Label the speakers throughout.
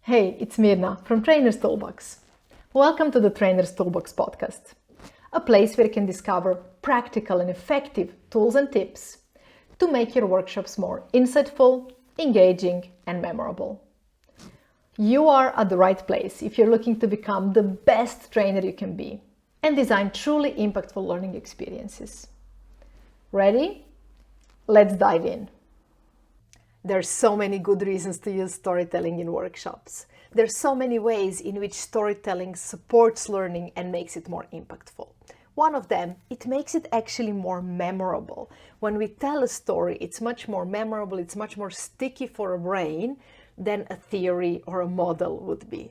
Speaker 1: Hey, it's Mirna from Trainer's Toolbox. Welcome to the Trainer's Toolbox podcast, a place where you can discover practical and effective tools and tips to make your workshops more insightful, engaging, and memorable. You are at the right place if you're looking to become the best trainer you can be and design truly impactful learning experiences. Ready? Let's dive in. There's so many good reasons to use storytelling in workshops. There's so many ways in which storytelling supports learning and makes it more impactful. One of them, it makes it actually more memorable. When we tell a story, it's much more memorable, it's much more sticky for a brain than a theory or a model would be.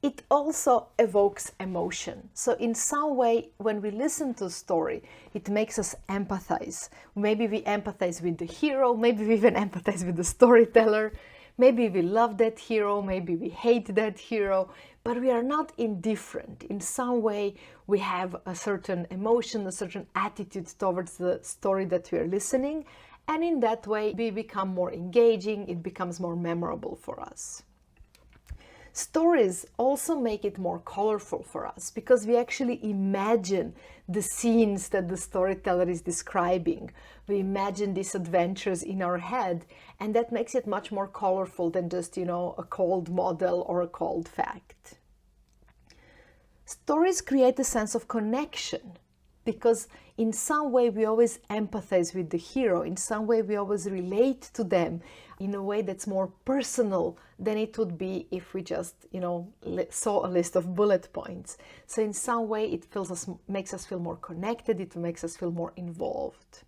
Speaker 1: It also evokes emotion. So in some way, when we listen to a story, it makes us empathize. Maybe we empathize with the hero, maybe we even empathize with the storyteller. Maybe we love that hero, maybe we hate that hero, but we are not indifferent. In some way, we have a certain emotion, a certain attitude towards the story that we are listening. And in that way, we become more engaging, it becomes more memorable for us. Stories also make it more colorful for us because we actually imagine the scenes that the storyteller is describing. We imagine these adventures in our head, and that makes it much more colorful than just, a cold model or a cold fact. Stories create a sense of connection because in some way we always empathize with the hero, in some way we always relate to them in a way that's more personal than it would be if we just, saw a list of bullet points. So in some way it makes us feel more connected, it makes us feel more involved.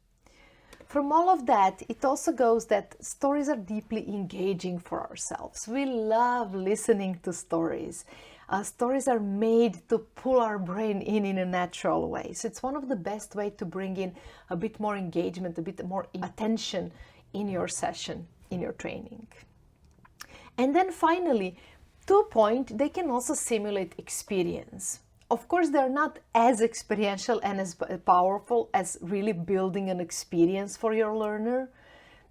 Speaker 1: From all of that, it also goes that stories are deeply engaging for ourselves. We love listening to stories. Stories are made to pull our brain in a natural way. So it's one of the best ways to bring in a bit more engagement, a bit more attention in your session, in your training. And then finally, to a point, they can also simulate experience. Of course, they're not as experiential and as powerful as really building an experience for your learner.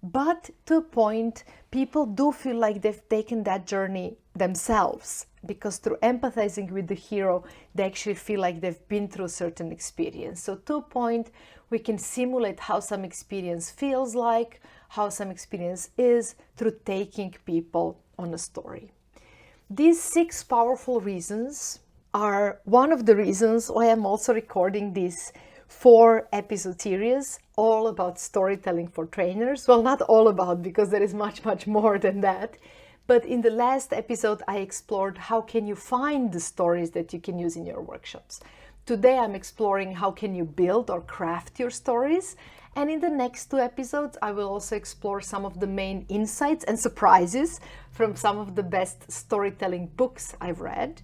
Speaker 1: But to a point, people do feel like they've taken that journey themselves because through empathizing with the hero, they actually feel like they've been through a certain experience. So to a point, we can simulate how some experience feels like, how some experience is through taking people on a story. These 6 powerful reasons are one of the reasons why I'm also recording this 4-episode series all about storytelling for trainers. Well, not all about, because there is much more than that. But in the last episode, I explored how can you find the stories that you can use in your workshops. Today, I'm exploring how can you build or craft your stories. And in the next 2 episodes, I will also explore some of the main insights and surprises from some of the best storytelling books I've read.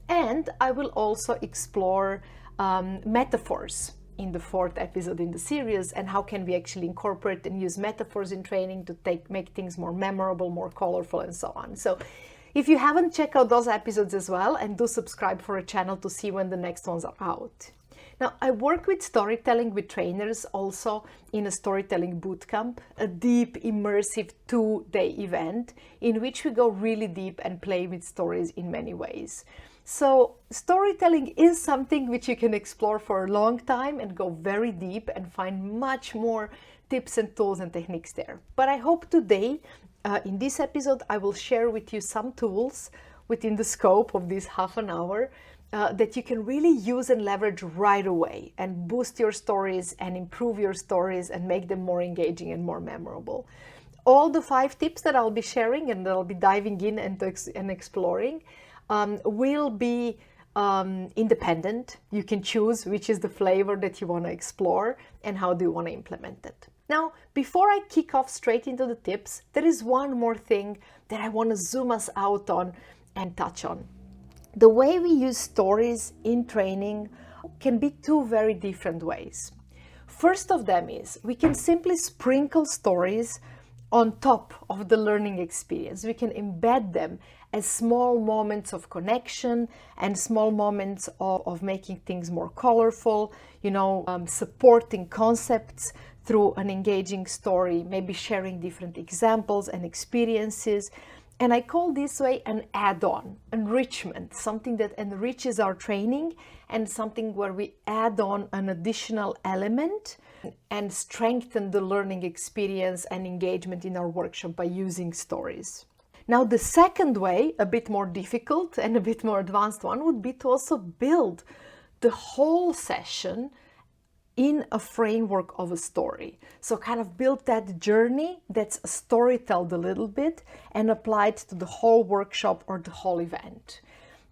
Speaker 1: And I will also explore metaphors in the 4th episode in the series, and how can we actually incorporate and use metaphors in training to make things more memorable, more colorful, and so on. So if you haven't checked out those episodes as well, and do subscribe for a channel to see when the next ones are out. Now, I work with storytelling with trainers also in a storytelling bootcamp, a deep, immersive 2-day event in which we go really deep and play with stories in many ways. So storytelling is something which you can explore for a long time and go very deep and find much more tips and tools and techniques there. But I hope today, in this episode, I will share with you some tools within the scope of this half an hour that you can really use and leverage right away and boost your stories and improve your stories and make them more engaging and more memorable. All the 5 tips that I'll be sharing and that I'll be diving in and exploring will be independent. You can choose which is the flavor that you want to explore and how do you want to implement it. Now, before I kick off straight into the tips, there is one more thing that I want to zoom us out on and touch on. The way we use stories in training can be 2 very different ways. First of them is we can simply sprinkle stories on top of the learning experience. We can embed them as small moments of connection and small moments of making things more colorful, supporting concepts through an engaging story, maybe sharing different examples and experiences. And I call this way an add-on, enrichment, something that enriches our training and something where we add on an additional element and strengthen the learning experience and engagement in our workshop by using stories. Now, the second way, a bit more difficult and a bit more advanced one, would be to also build the whole session in a framework of a story. So kind of build that journey that's storytelled a little bit and applied to the whole workshop or the whole event.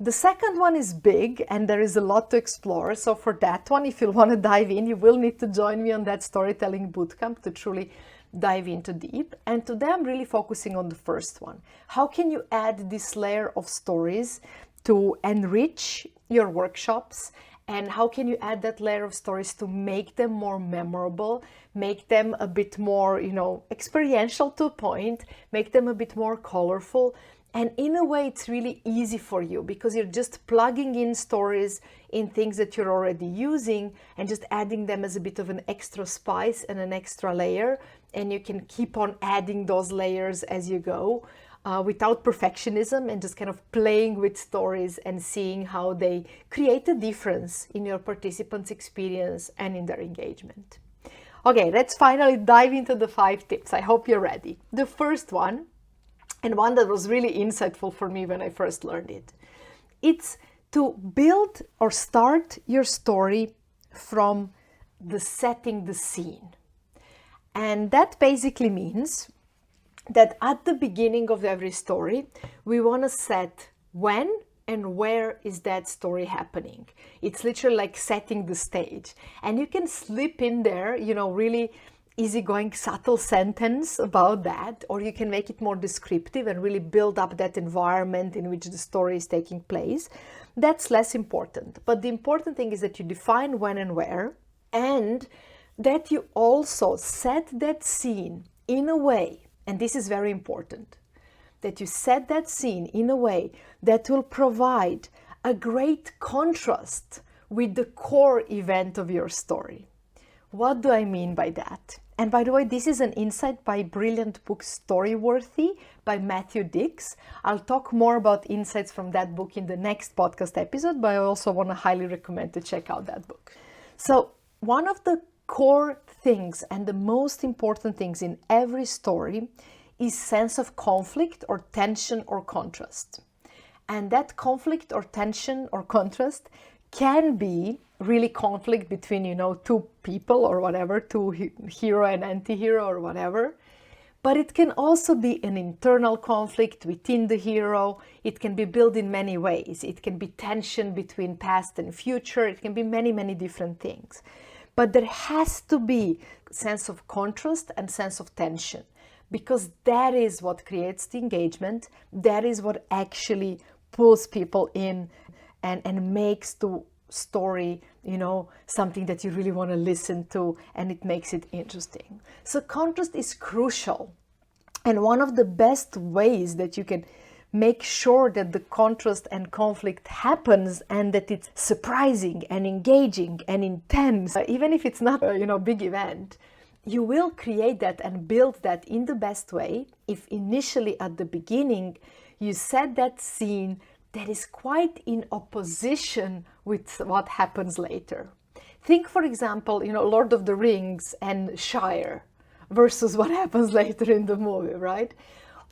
Speaker 1: The second one is big and there is a lot to explore. So for that one, if you want to dive in, you will need to join me on that storytelling bootcamp to truly dive into deep. And today I'm really focusing on the first one. How can you add this layer of stories to enrich your workshops? And how can you add that layer of stories to make them more memorable, make them a bit more, experiential to a point, make them a bit more colorful. And in a way, it's really easy for you because you're just plugging in stories in things that you're already using and just adding them as a bit of an extra spice and an extra layer. And you can keep on adding those layers as you go. Without perfectionism and just kind of playing with stories and seeing how they create a difference in your participants' experience and in their engagement. Okay, let's finally dive into the 5 tips. I hope you're ready. The first one, and one that was really insightful for me when I first learned it, it's to build or start your story from the setting the scene. And that basically means that at the beginning of every story, we want to set when and where is that story happening. It's literally like setting the stage. And you can slip in there, really easygoing, subtle sentence about that, or you can make it more descriptive and really build up that environment in which the story is taking place. That's less important. But the important thing is that you define when and where, and that you also set that scene in a way, and this is very important, that you set that scene in a way that will provide a great contrast with the core event of your story. What do I mean by that? And by the way, this is an insight by brilliant book Storyworthy by Matthew Dix. I'll talk more about insights from that book in the next podcast episode, but I also want to highly recommend to check out that book. So one of the core things and the most important things in every story is sense of conflict or tension or contrast. And that conflict or tension or contrast can be really conflict between, two people or whatever, two hero and anti-hero or whatever. But it can also be an internal conflict within the hero. It can be built in many ways. It can be tension between past and future. It can be many, many different things. But there has to be sense of contrast and sense of tension, because that is what creates the engagement. That is what actually pulls people in and makes the story, something that you really want to listen to, and it makes it interesting. So contrast is crucial. And one of the best ways that you can make sure that the contrast and conflict happens and that it's surprising and engaging and intense, even if it's not a big event, you will create that and build that in the best way if initially at the beginning you set that scene that is quite in opposition with what happens later. Think, for example, Lord of the Rings and Shire versus what happens later in the movie, right?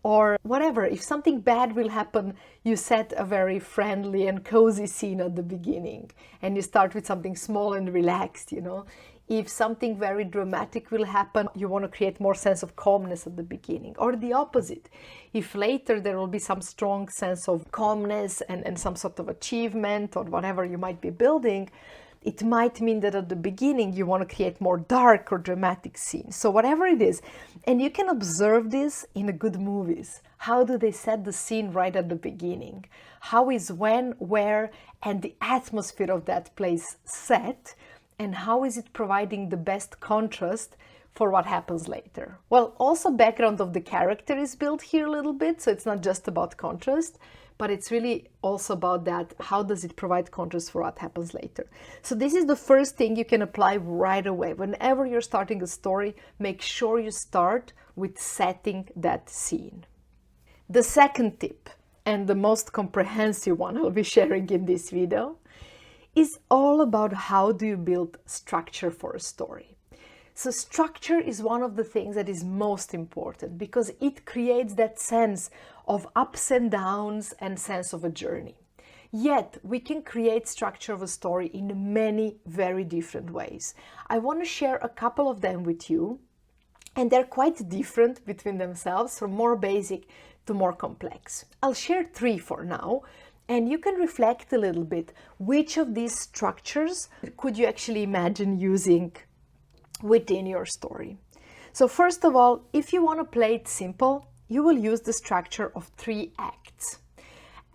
Speaker 1: Or whatever, if something bad will happen, you set a very friendly and cozy scene at the beginning and you start with something small and relaxed, If something very dramatic will happen, you want to create more sense of calmness at the beginning. Or the opposite. If later there will be some strong sense of calmness and some sort of achievement or whatever you might be building, it might mean that at the beginning you want to create more dark or dramatic scenes. So whatever it is, and you can observe this in good movies. How do they set the scene right at the beginning? How is when, where, and the atmosphere of that place set? And how is it providing the best contrast for what happens later? Well, also background of the character is built here a little bit, so it's not just about contrast, but it's really also about that. How does it provide contrast for what happens later? So this is the first thing you can apply right away. Whenever you're starting a story, make sure you start with setting that scene. The second tip, and the most comprehensive one I'll be sharing in this video, is all about how do you build structure for a story. So structure is one of the things that is most important because it creates that sense of ups and downs and sense of a journey. Yet we can create structure of a story in many very different ways. I want to share a couple of them with you, and they're quite different between themselves, from more basic to more complex. I'll share 3 for now, and you can reflect a little bit which of these structures could you actually imagine using within your story. So first of all, if you want to play it simple, you will use the structure of 3 acts.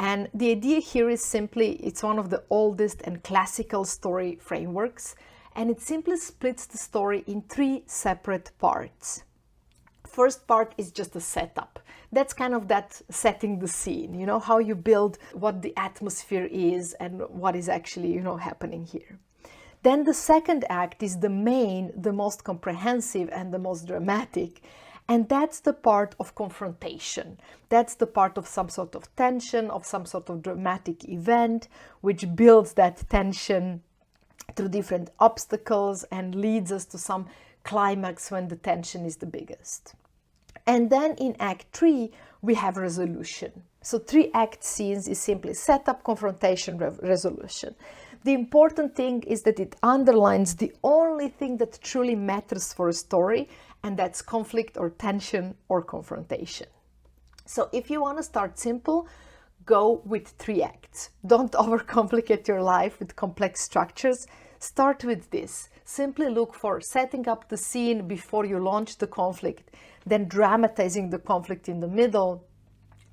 Speaker 1: And the idea here is simply, it's one of the oldest and classical story frameworks, and it simply splits the story in 3 separate parts. First part is just a setup. That's kind of that setting the scene, how you build what the atmosphere is and what is actually, happening here. Then the second act is the main, the most comprehensive and the most dramatic. And that's the part of confrontation. That's the part of some sort of tension, of some sort of dramatic event, which builds that tension through different obstacles and leads us to some climax when the tension is the biggest. And then in Act 3, we have resolution. So 3 act scenes is simply setup, confrontation, resolution. The important thing is that it underlines the only thing that truly matters for a story, and that's conflict or tension or confrontation. So if you want to start simple, go with 3 acts. Don't overcomplicate your life with complex structures. Start with this. Simply look for setting up the scene before you launch the conflict, then dramatizing the conflict in the middle,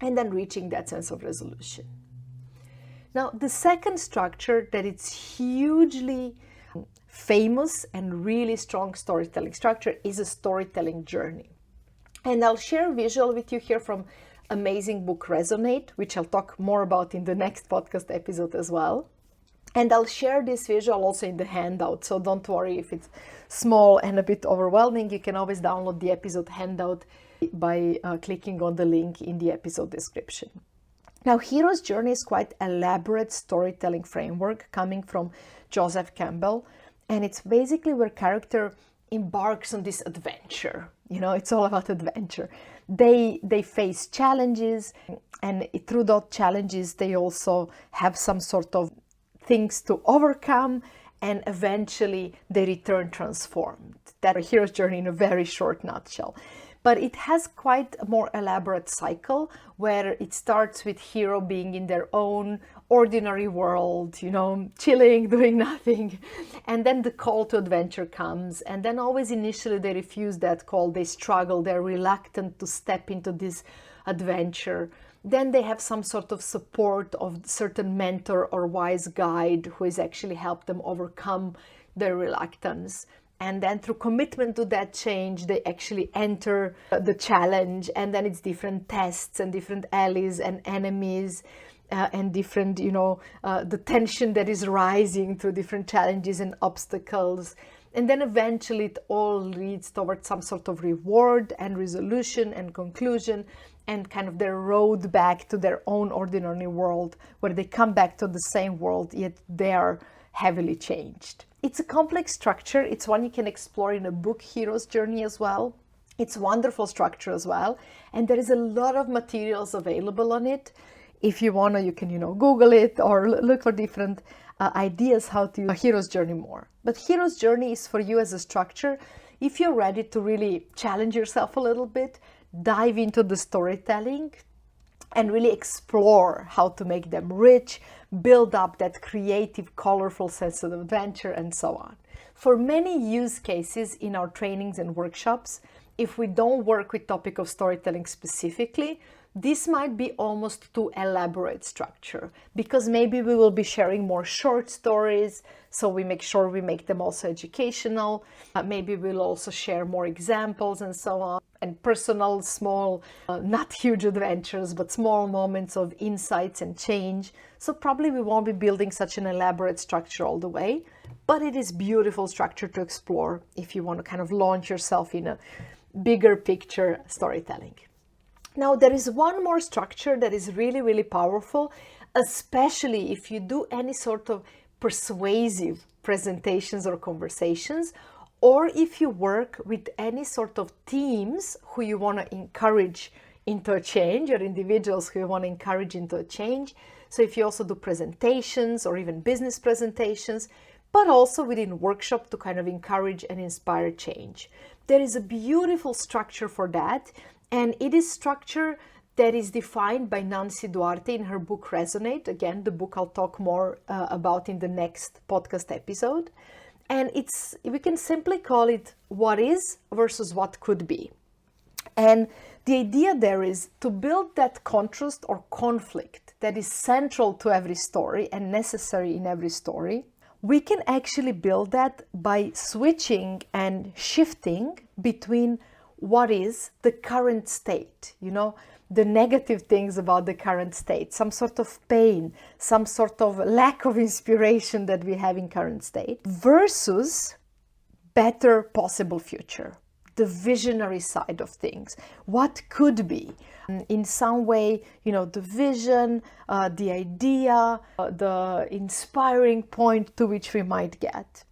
Speaker 1: and then reaching that sense of resolution. Now, the second structure that it's hugely famous and really strong storytelling structure is a storytelling journey. And I'll share a visual with you here from amazing book Resonate, which I'll talk more about in the next podcast episode as well. And I'll share this visual also in the handout, so don't worry if it's small and a bit overwhelming. You can always download the episode handout by clicking on the link in the episode description. Now, Hero's Journey is quite elaborate storytelling framework coming from Joseph Campbell, and it's basically where character embarks on this adventure. It's all about adventure. They face challenges, and through those challenges, they also have some sort of things to overcome, and eventually they return transformed. That's a hero's journey in a very short nutshell. But it has quite a more elaborate cycle where it starts with hero being in their own ordinary world, chilling, doing nothing. And then the call to adventure comes. And then always initially they refuse that call. They struggle. They're reluctant to step into this adventure. Then they have some sort of support of certain mentor or wise guide who has actually helped them overcome their reluctance. And then through commitment to that change, they actually enter the challenge. And then it's different tests and different allies and enemies and different, the tension that is rising through different challenges and obstacles. And then eventually it all leads towards some sort of reward and resolution and conclusion and kind of their road back to their own ordinary world, where they come back to the same world, yet they are heavily changed. It's a complex structure. It's one you can explore in a book, Hero's Journey, as well. It's wonderful structure as well. And there is a lot of materials available on it. If you want to, you can, Google it or look for different ideas how to use a Hero's Journey more. But Hero's Journey is for you as a structure. If you're ready to really challenge yourself a little bit, dive into the storytelling and really explore how to make them rich, build up that creative, colorful sense of adventure, and so on. For many use cases in our trainings and workshops, if we don't work with topic of storytelling specifically, this might be almost too elaborate structure, because maybe we will be sharing more short stories, so we make sure we make them also educational. Maybe we'll also share more examples and so on, and personal, small, not huge adventures, but small moments of insights and change. So probably we won't be building such an elaborate structure all the way, but it is beautiful structure to explore if you want to kind of launch yourself in a bigger picture storytelling. Now, there is one more structure that is really, really powerful, especially if you do any sort of persuasive presentations or conversations, or if you work with any sort of teams who you want to encourage into a change, or individuals who you want to encourage into a change. So if you also do presentations or even business presentations, but also within workshop to kind of encourage and inspire change. There is a beautiful structure for that, and it is structure that is defined by Nancy Duarte in her book Resonate. Again, the book I'll talk more about in the next podcast episode. And we can simply call it what is versus what could be. And the idea there is to build that contrast or conflict that is central to every story and necessary in every story. We can actually build that by switching and shifting between what is the current state, the negative things about the current state, some sort of pain, some sort of lack of inspiration that we have in current state, versus better possible future, the visionary side of things, what could be. In some way, the vision, the idea, the inspiring point to which we might get.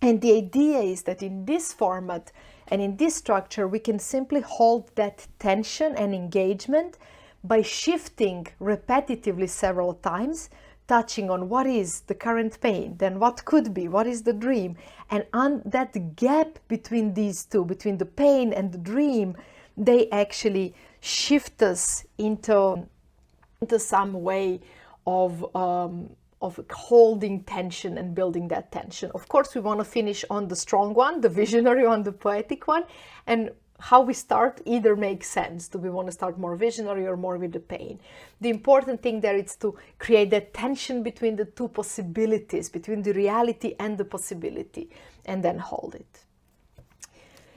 Speaker 1: And the idea is that in this format and in this structure, we can simply hold that tension and engagement by shifting repetitively several times, touching on what is the current pain, then what could be, what is the dream. And on that gap between these two, between the pain and the dream, they actually shift us into some way of holding tension and building that tension. Of course, we want to finish on the strong one, the visionary one, the poetic one, and how we start either makes sense. Do we want to start more visionary or more with the pain? The important thing there is to create that tension between the two possibilities, between the reality and the possibility, and then hold it.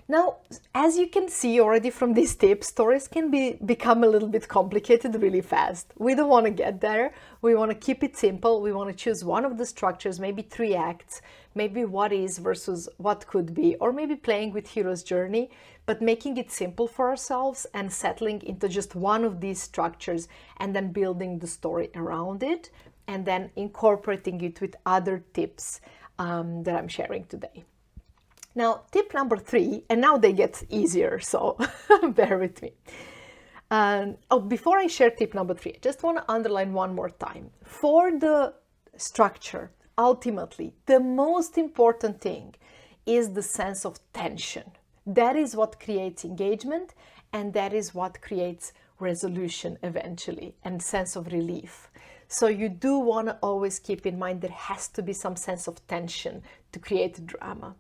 Speaker 1: Now, as you can see already from these tips, stories can become a little bit complicated really fast. We don't want to get there. We want to keep it simple. We want to choose one of the structures, maybe 3 acts, maybe what is versus what could be, or maybe playing with hero's journey, but making it simple for ourselves and settling into just one of these structures and then building the story around it and then incorporating it with other tips that I'm sharing today. Now, tip number 3, and now they get easier, so bear with me. Before I share tip number 3, I just want to underline one more time. For the structure, ultimately, the most important thing is the sense of tension. That is what creates engagement, and that is what creates resolution eventually, and sense of relief. So you do want to always keep in mind there has to be some sense of tension to create drama.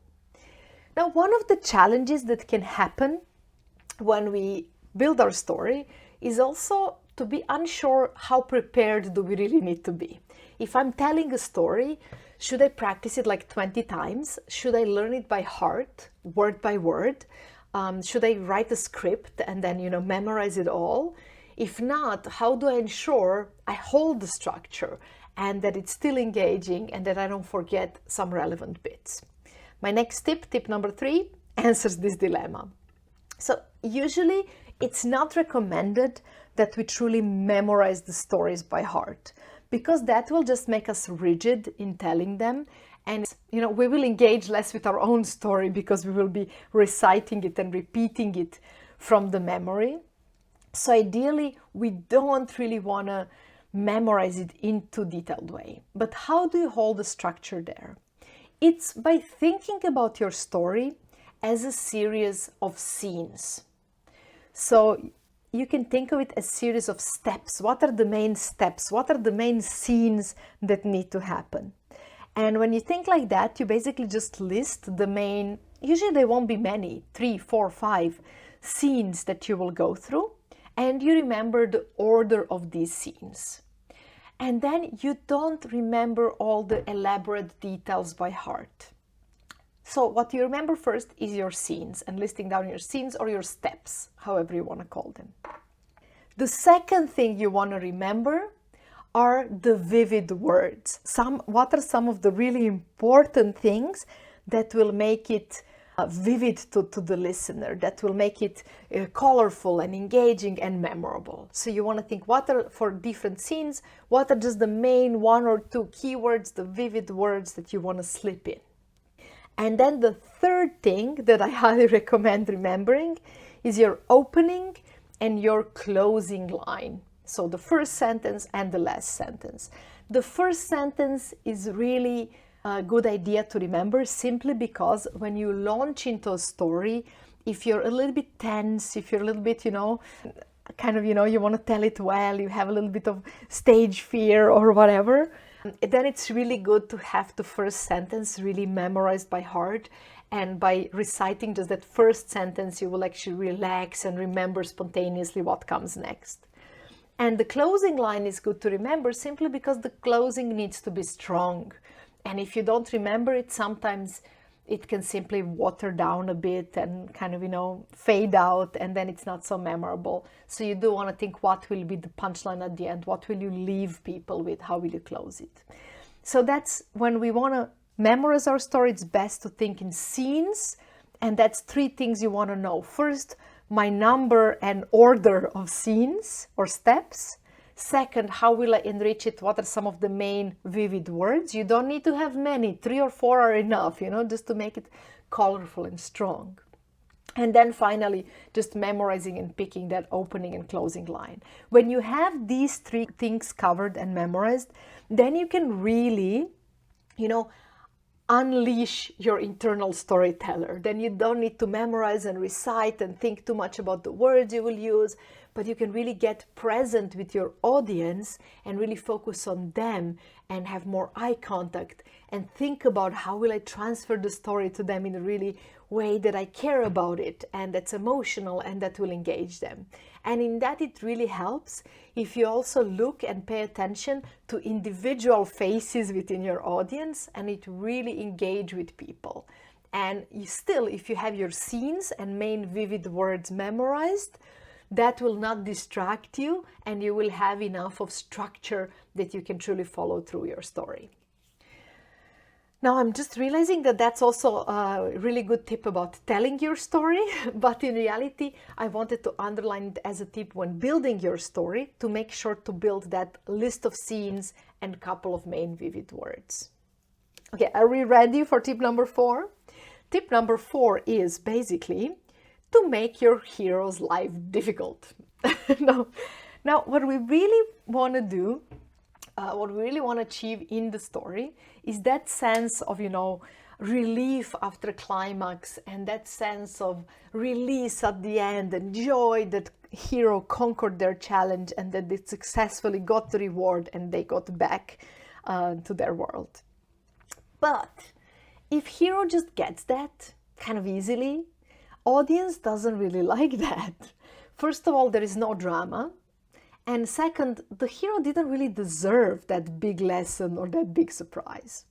Speaker 1: Now, one of the challenges that can happen when we build our story is also to be unsure how prepared do we really need to be. If I'm telling a story, should I practice it like 20 times? Should I learn it by heart, word by word? Should I write a script and then, memorize it all? If not, how do I ensure I hold the structure and that it's still engaging and that I don't forget some relevant bits? My next tip number 3, answers this dilemma. So usually it's not recommended that we truly memorize the stories by heart, because that will just make us rigid in telling them. And, we will engage less with our own story because we will be reciting it and repeating it from the memory. So ideally, we don't really want to memorize it in too detailed way. But how do you hold the structure there? It's by thinking about your story as a series of scenes. So you can think of it as a series of steps. What are the main steps? What are the main scenes that need to happen? And when you think like that, you basically just list the main, usually there won't be many, 3, 4, 5 scenes that you will go through. And you remember the order of these scenes. And then you don't remember all the elaborate details by heart. So what you remember first is your scenes and listing down your scenes or your steps, however you want to call them. The second thing you want to remember are the vivid words. What are some of the really important things that will make it vivid to the listener, that will make it colorful and engaging and memorable. So you want to think, what are, for different scenes, what are just the main 1 or 2 keywords, the vivid words that you want to slip in. And then the third thing that I highly recommend remembering is your opening and your closing line. So the first sentence and the last sentence. The first sentence is really a good idea to remember, simply because when you launch into a story, if you're a little bit tense, if you're a little bit, you want to tell it well, you have a little bit of stage fear or whatever, then it's really good to have the first sentence really memorized by heart. And by reciting just that first sentence, you will actually relax and remember spontaneously what comes next. And the closing line is good to remember, simply because the closing needs to be strong. And if you don't remember it, sometimes it can simply water down a bit and kind of, fade out, and then it's not so memorable. So you do want to think, what will be the punchline at the end? What will you leave people with? How will you close it? So that's when we want to memorize our story, it's best to think in scenes. And that's 3 things you want to know. First, my number and order of scenes or steps. Second, how will I enrich it? What are some of the main vivid words? You don't need to have many, 3 or 4 are enough, just to make it colorful and strong. And then finally, just memorizing and picking that opening and closing line. When you have these 3 things covered and memorized, then you can really, unleash your internal storyteller. Then you don't need to memorize and recite and think too much about the words you will use, but you can really get present with your audience and really focus on them and have more eye contact and think about, how will I transfer the story to them in a really way that I care about it and that's emotional and that will engage them. And in that, it really helps if you also look and pay attention to individual faces within your audience, and it really engage with people. And you still, if you have your scenes and main vivid words memorized, that will not distract you, and you will have enough of structure that you can truly follow through your story. Now, I'm just realizing that that's also a really good tip about telling your story, but in reality, I wanted to underline it as a tip when building your story, to make sure to build that list of scenes and couple of main vivid words. Okay, are we ready for tip number 4? Tip number 4 is basically to make your hero's life difficult. Now, what we really want to do, what we really want to achieve in the story is that sense of, relief after climax, and that sense of release at the end, and joy that hero conquered their challenge and that they successfully got the reward and they got back to their world. But if hero just gets that kind of easily, audience doesn't really like that. First of all, there is no drama. And second, the hero didn't really deserve that big lesson or that big surprise.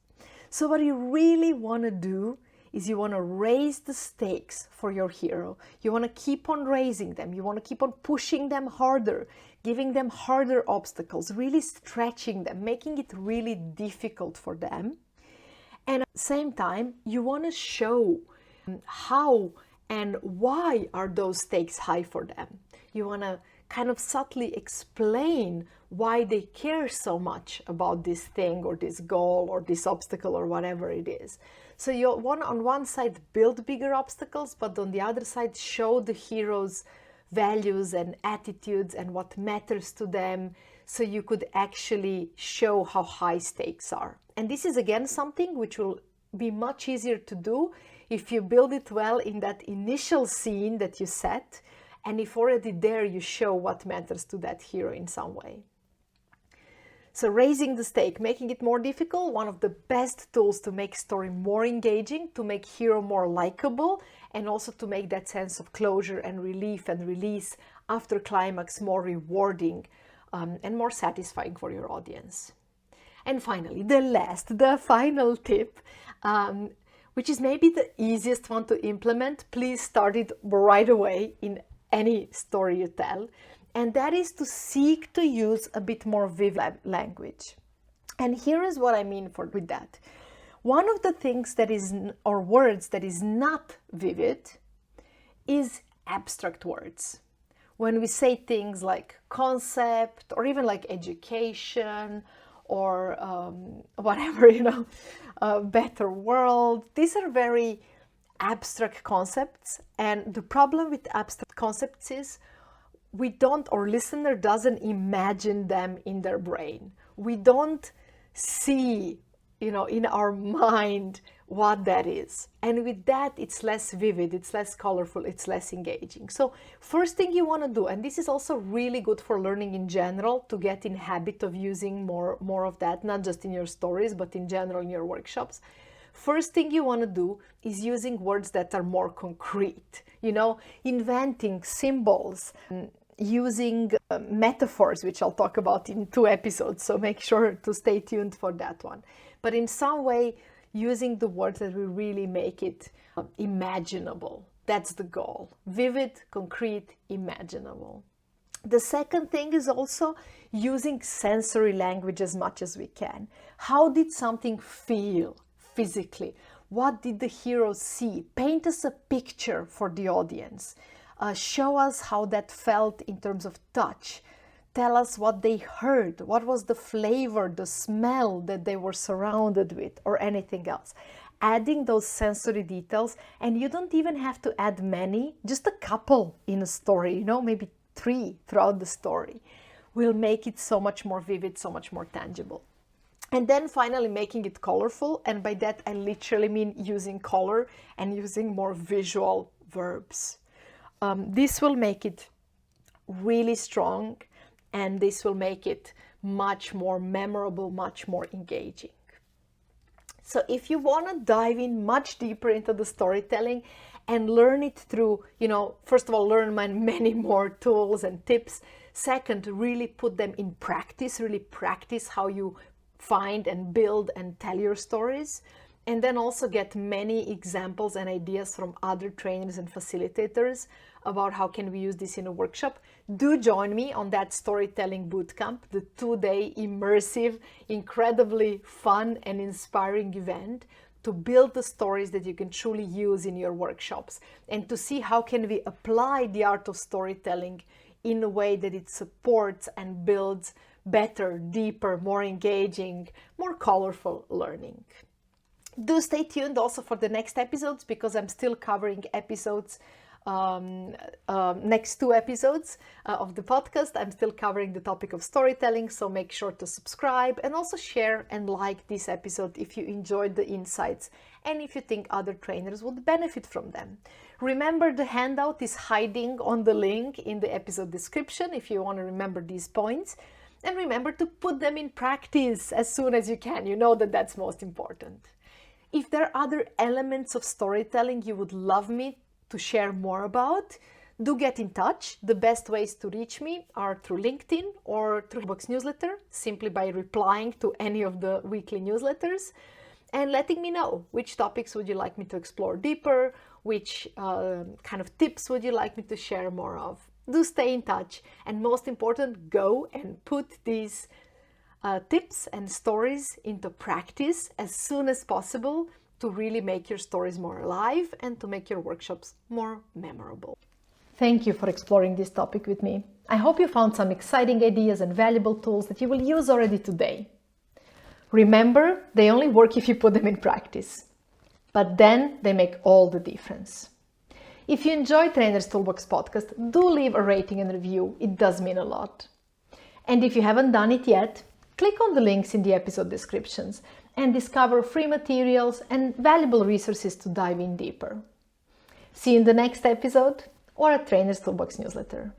Speaker 1: So what you really want to do is you want to raise the stakes for your hero. You want to keep on raising them. You want to keep on pushing them harder, giving them harder obstacles, really stretching them, making it really difficult for them. And at the same time, you want to show how and why are those stakes high for them. You want to kind of subtly explain why they care so much about this thing or this goal or this obstacle or whatever it is. So you want on one side build bigger obstacles, but on the other side show the hero's values and attitudes and what matters to them, so you could actually show how high stakes are. And this is again something which will be much easier to do if you build it well in that initial scene that you set, and if already there you show what matters to that hero in some way. So raising the stake, making it more difficult, one of the best tools to make story more engaging, to make hero more likable, and also to make that sense of closure and relief and release after climax more rewarding and more satisfying for your audience. And finally, the final tip, which is maybe the easiest one to implement. Please start it right away in any story you tell, and that is to seek to use a bit more vivid language. And here is what I mean with that. One of the things that is, or words that is not vivid, is abstract words. When we say things like concept, or even like education, or whatever, better world, these are very abstract concepts. And the problem with abstract concepts is we don't, or listener doesn't imagine them in their brain. We don't see, in our mind what that is. And with that, it's less vivid, it's less colorful, it's less engaging. So first thing you want to do, and this is also really good for learning in general, to get in habit of using more of that, not just in your stories, but in general in your workshops. First thing you want to do is using words that are more concrete, inventing symbols, using metaphors, which I'll talk about in 2 episodes, so make sure to stay tuned for that one. But in some way, using the words that will really make it imaginable. That's the goal. Vivid, concrete, imaginable. The second thing is also using sensory language as much as we can. How did something feel physically? What did the hero see? Paint us a picture for the audience. Show us how that felt in terms of touch. Tell us what they heard. What was the flavor, the smell that they were surrounded with, or anything else. Adding those sensory details, and you don't even have to add many, just a couple in a story, maybe 3 throughout the story, will make it so much more vivid, so much more tangible. And then finally making it colorful, and by that I literally mean using color and using more visual verbs. This will make it really strong, and this will make it much more memorable, much more engaging. So if you want to dive in much deeper into the storytelling and learn it through, first of all, learn many more tools and tips. Second, really put them in practice, really practice how you find and build and tell your stories. And then also get many examples and ideas from other trainers and facilitators about how can we use this in a workshop. Do join me on that storytelling bootcamp, the 2-day immersive, incredibly fun and inspiring event to build the stories that you can truly use in your workshops, and to see how can we apply the art of storytelling in a way that it supports and builds better, deeper, more engaging, more colorful learning. Do stay tuned also for the next episodes, because I'm still covering episodes, next 2 episodes of the podcast. I'm still covering the topic of storytelling, so make sure to subscribe and also share and like this episode if you enjoyed the insights and if you think other trainers would benefit from them. Remember, the handout is hiding on the link in the episode description if you want to remember these points. And remember to put them in practice as soon as you can. You know that that's most important. If there are other elements of storytelling you would love me to share more about, do get in touch. The best ways to reach me are through LinkedIn or through Box newsletter, simply by replying to any of the weekly newsletters and letting me know which topics would you like me to explore deeper, which kind of tips would you like me to share more of. Do stay in touch, and most important, go and put these tips and stories into practice as soon as possible to really make your stories more alive and to make your workshops more memorable. Thank you for exploring this topic with me. I hope you found some exciting ideas and valuable tools that you will use already today. Remember, they only work if you put them in practice, but then they make all the difference. If you enjoy Trainer's Toolbox podcast, do leave a rating and review. It does mean a lot. And if you haven't done it yet, click on the links in the episode descriptions and discover free materials and valuable resources to dive in deeper. See you in the next episode or at Trainer's Toolbox newsletter.